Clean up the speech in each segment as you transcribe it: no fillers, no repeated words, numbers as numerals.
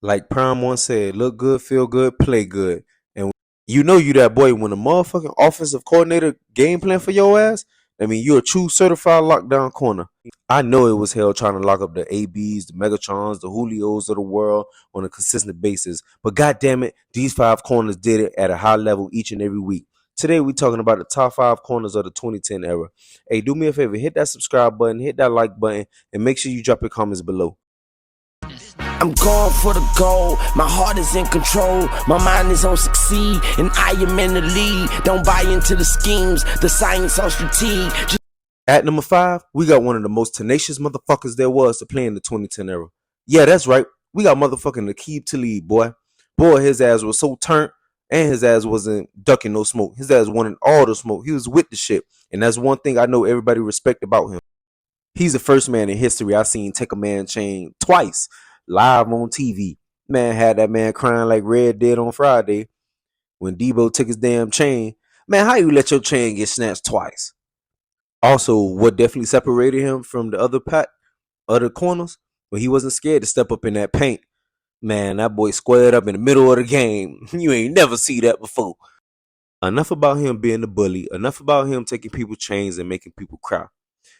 Like Prime once said, look good, feel good, play good. And you know you that boy when a motherfucking offensive coordinator game plan for your ass, I mean you're a true certified lockdown corner. I know it was hell trying to lock up the ABs, the Megatrons, the Julios of the world on a consistent basis. But goddamn it, these five corners did it at a high level each and every week. Today we're talking about the top five corners of the 2010 era. Hey, do me a favor, hit that subscribe button, hit that like button, and make sure you drop your comments below. I'm going for the goal, my heart is in control, my mind is on succeed, and I am in the lead. Don't buy into the schemes, the science on strategy. At number 5, we got one of the most tenacious motherfuckers there was to play in the 2010 era. Yeah, that's right, we got motherfucking Aqib Talib, boy. Boy, his ass was so turned, and his ass wasn't ducking no smoke. His ass wanted all the smoke. He was with the shit, and that's one thing I know everybody respect about him. He's the first man in history I seen take a man chain twice live on TV. Man had that man crying like Red did on Friday when Debo took his damn chain. Man, how you let your chain get snatched twice? Also, what definitely separated him from the other corners, when he wasn't scared to step up in that paint. Man, that boy squared up in the middle of the game. You ain't never see that before. Enough about him being a bully. Enough about him taking people's chains and making people cry.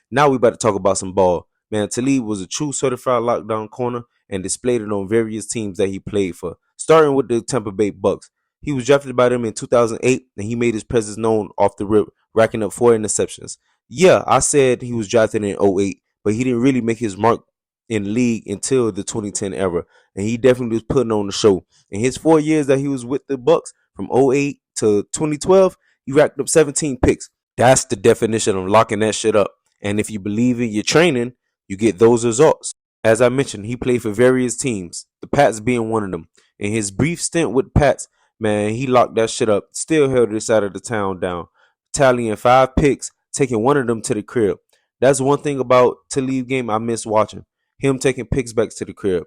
Now we about to talk about some ball. Man, Talib was a true certified lockdown corner and displayed it on various teams that he played for, starting with the Tampa Bay Bucks. He was drafted by them in 2008, and he made his presence known off the rip, racking up 4 interceptions. Yeah, I said he was drafted in 08, but he didn't really make his mark in the league until the 2010 era, and he definitely was putting on the show. In his 4 years that he was with the Bucks, from 08 to 2012, he racked up 17 picks. That's the definition of locking that shit up. And if you believe in your training, you get those results. As I mentioned, he played for various teams, the Pats being one of them. In his brief stint with Pats, man, he locked that shit up, still held this side of the town down, tallying 5 picks, taking one of them to the crib. That's one thing about Talib game I miss watching, him taking picks back to the crib.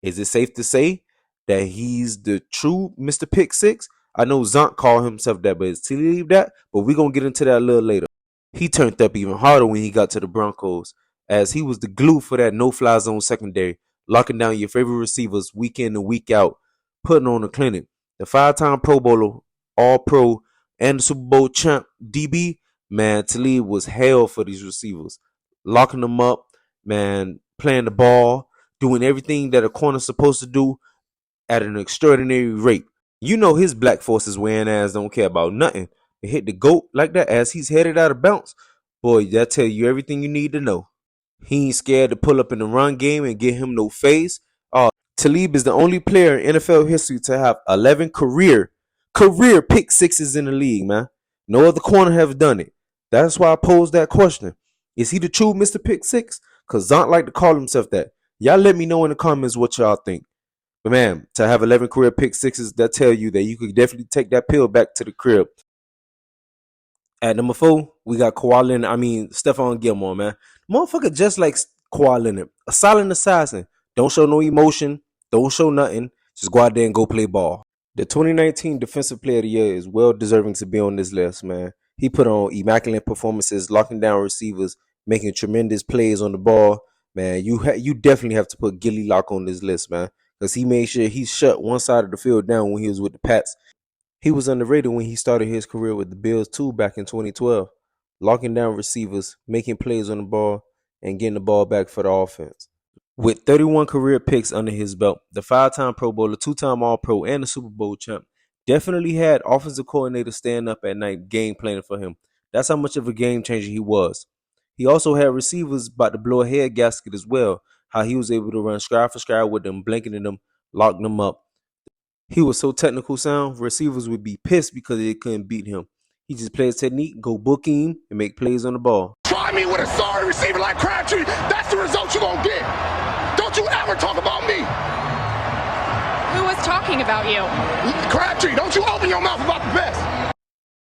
Is it safe to say that he's the true Mr. Pick Six? I know Zonk called himself that, but is Talib that? But we're going to get into that a little later. He turned up even harder when he got to the Broncos, as he was the glue for that no-fly zone secondary, locking down your favorite receivers week in and week out, putting on a clinic. The 5-time Pro Bowler, All-Pro, and the Super Bowl champ DB, man, Talib was hell for these receivers, locking them up, man, playing the ball, doing everything that a corner's supposed to do at an extraordinary rate. You know his black forces wearing ass don't care about nothing. They hit the GOAT like that as he's headed out of bounds. Boy, that tell you everything you need to know. He ain't scared to pull up in the run game and get him no face. Talib is the only player in NFL history to have 11 career pick sixes in the league, man. No other corner have done it. That's why I posed that question. Is he the true Mr. Pick Six? Because Zont like to call himself that. Y'all let me know in the comments what y'all think. But man, to have 11 career pick sixes, that tell you that you could definitely take that pill back to the crib. At number 4, we got Stephon Gilmore, man. Motherfucker just like Kawhi Leonard. A silent assassin. Don't show no emotion. Don't show nothing. Just go out there and go play ball. The 2019 Defensive Player of the Year is well deserving to be on this list, man. He put on immaculate performances, locking down receivers, making tremendous plays on the ball. Man, you definitely have to put Gilly Lock on this list, man. Because he made sure he shut one side of the field down when he was with the Pats. He was underrated when he started his career with the Bills too back in 2012, locking down receivers, making plays on the ball, and getting the ball back for the offense. With 31 career picks under his belt, the 5-time Pro Bowler, 2-time All-Pro, and the Super Bowl champ definitely had offensive coordinators stand up at night game planning for him. That's how much of a game changer he was. He also had receivers about to blow a head gasket as well, how he was able to run stride for stride with them, blanketing them, locking them up. He was so technical sound, receivers would be pissed because they couldn't beat him. He just plays technique, go book him, and make plays on the ball. Try me with a sorry receiver like Crabtree. That's the result you're going to get. Don't you ever talk about me. Who was talking about you? Crabtree, don't you open your mouth about the best.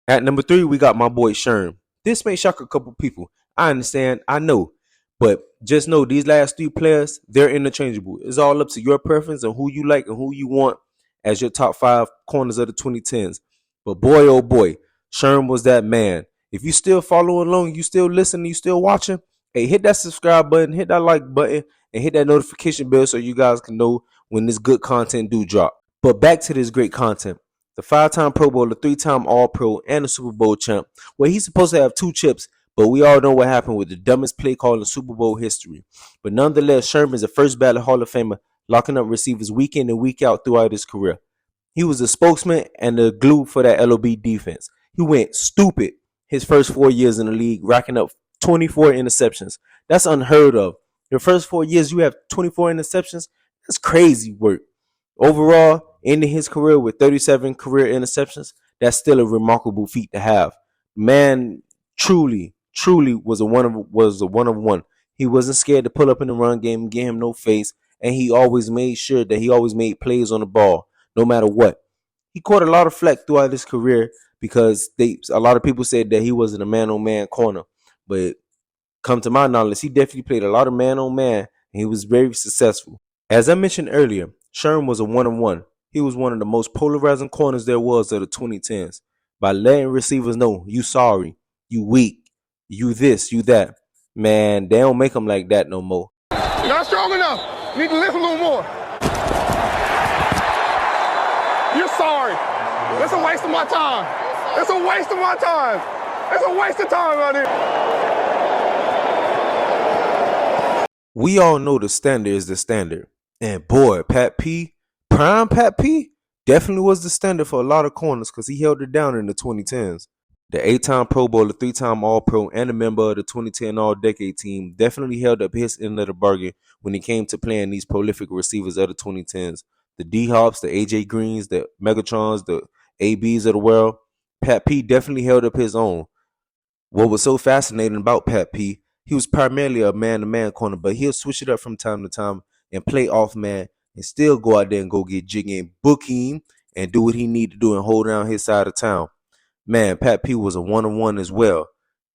At number 3, we got my boy Sherm. This may shock a couple people. I understand, I know. But just know these last 3 players, they're interchangeable. It's all up to your preference and who you like and who you want as your top 5 corners of the 2010s. But boy, oh boy, Sherm was that man. If you still following along, you still listening, you still watching, hey, hit that subscribe button, hit that like button, and hit that notification bell so you guys can know when this good content do drop. But back to this great content. The 5-time Pro Bowler, 3-time All-Pro, and a Super Bowl champ. Well, he's supposed to have 2 chips, but we all know what happened with the dumbest play call in Super Bowl history. But nonetheless, Sherman is the first ballot Hall of Famer, locking up receivers week in and week out throughout his career. He was the spokesman and the glue for that LOB defense. He went stupid his first 4 years in the league, racking up 24 interceptions. That's unheard of. Your first 4 years, you have 24 interceptions? That's crazy work. Overall, ending his career with 37 career interceptions, that's still a remarkable feat to have. Man, truly was a one of one. He wasn't scared to pull up in the run game and give him no face, and he always made sure that he always made plays on the ball, no matter what. He caught a lot of flack throughout his career because a lot of people said that he wasn't a man-on-man corner, but come to my knowledge, he definitely played a lot of man-on-man, and he was very successful. As I mentioned earlier, Sherman was a one-on-one. He was one of the most polarizing corners there was of the 2010s. By letting receivers know, you sorry, you weak, you this, you that. Man, they don't make them like that no more. You're not strong enough. You need to lift a little more. You're sorry. It's a waste of my time. It's a waste of my time. It's a waste of time out here. We all know the standard is the standard. And boy, prime Pat P, definitely was the standard for a lot of corners because he held it down in the 2010s. The 8-time Pro Bowler, 3-time All-Pro, and a member of the 2010 All-Decade team definitely held up his end of the bargain when it came to playing these prolific receivers of the 2010s. The D-Hops, the A.J. Greens, the Megatrons, the A.B.s of the world. Pat P definitely held up his own. What was so fascinating about Pat P, he was primarily a man-to-man corner, but he'll switch it up from time to time and play off man and still go out there and go get jiggy and book him and do what he need to do and hold down his side of town. Man, Pat P was a one-on-one as well.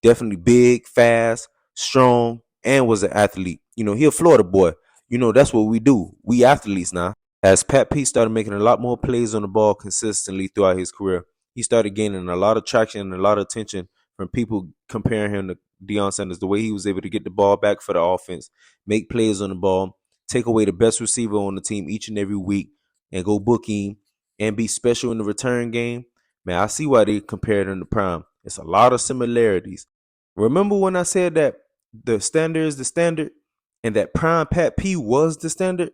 Definitely big, fast, strong, and was an athlete. He a Florida boy. That's what we do. We athletes now. As Pat P started making a lot more plays on the ball consistently throughout his career, he started gaining a lot of traction and a lot of attention from people comparing him to Deion Sanders, the way he was able to get the ball back for the offense, make plays on the ball, take away the best receiver on the team each and every week, and go book him and be special in the return game. Man, I see why they compared him to Prime. It's a lot of similarities. Remember when I said that the standard is the standard and that Prime Pat P was the standard?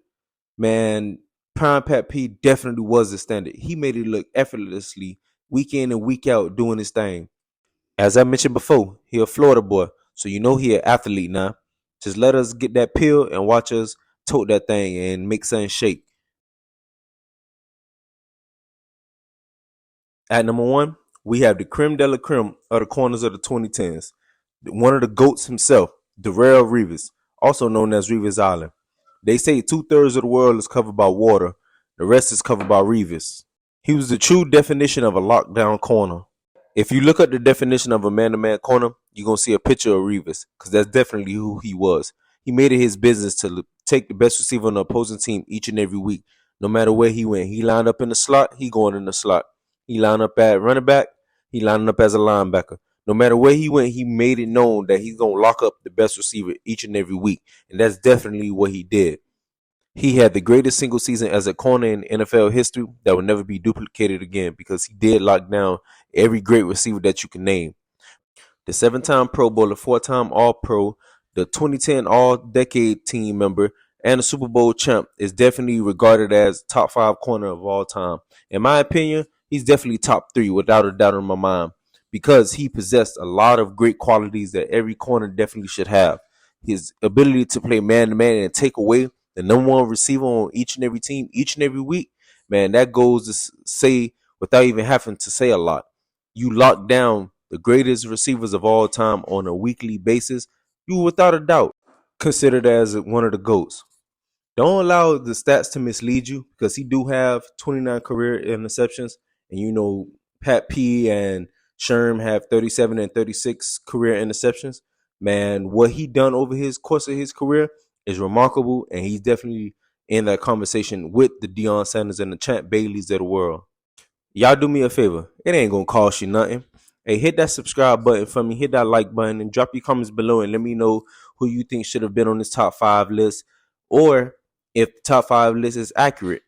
Man, Prime Pat P definitely was the standard. He made it look effortlessly week in and week out doing his thing. As I mentioned before, he a Florida boy, so he an athlete now. Just let us get that pill and watch us tote that thing and make something shake. At number 1, we have the creme de la creme of the corners of the 2010s. One of the GOATs himself, Darrelle Revis, also known as Revis Island. They say 2/3 of the world is covered by water. The rest is covered by Revis. He was the true definition of a lockdown corner. If you look at the definition of a man-to-man corner, you're going to see a picture of Revis because that's definitely who he was. He made it his business to take the best receiver on the opposing team each and every week, no matter where he went. He lined up in the slot, he going in the slot. He lined up at running back, he lined up as a linebacker. No matter where he went, he made it known that he's going to lock up the best receiver each and every week, and that's definitely what he did. He had the greatest single season as a corner in NFL history that will never be duplicated again because he did lock down every great receiver that you can name. The 7-time Pro Bowler, 4-time All-Pro, the 2010 All-Decade team member, and a Super Bowl champ is definitely regarded as top 5 corner of all time. In my opinion, he's definitely top 3 without a doubt in my mind because he possessed a lot of great qualities that every corner definitely should have. His ability to play man-to-man and take away the number 1 receiver on each and every team, each and every week, man, that goes to say without even having to say a lot. You lock down the greatest receivers of all time on a weekly basis, you without a doubt considered as one of the GOATs. Don't allow the stats to mislead you because he do have 29 career interceptions, and Pat P and Sherm have 37 and 36 career interceptions. Man, what he done over his course of his career is remarkable, and he's definitely in that conversation with the Deion Sanders and the Champ Baileys of the world. Y'all do me a favor. It ain't gonna cost you nothing. Hey, hit that subscribe button for me. Hit that like button and drop your comments below and let me know who you think should have been on this top 5 list. Or if the top 5 list is accurate.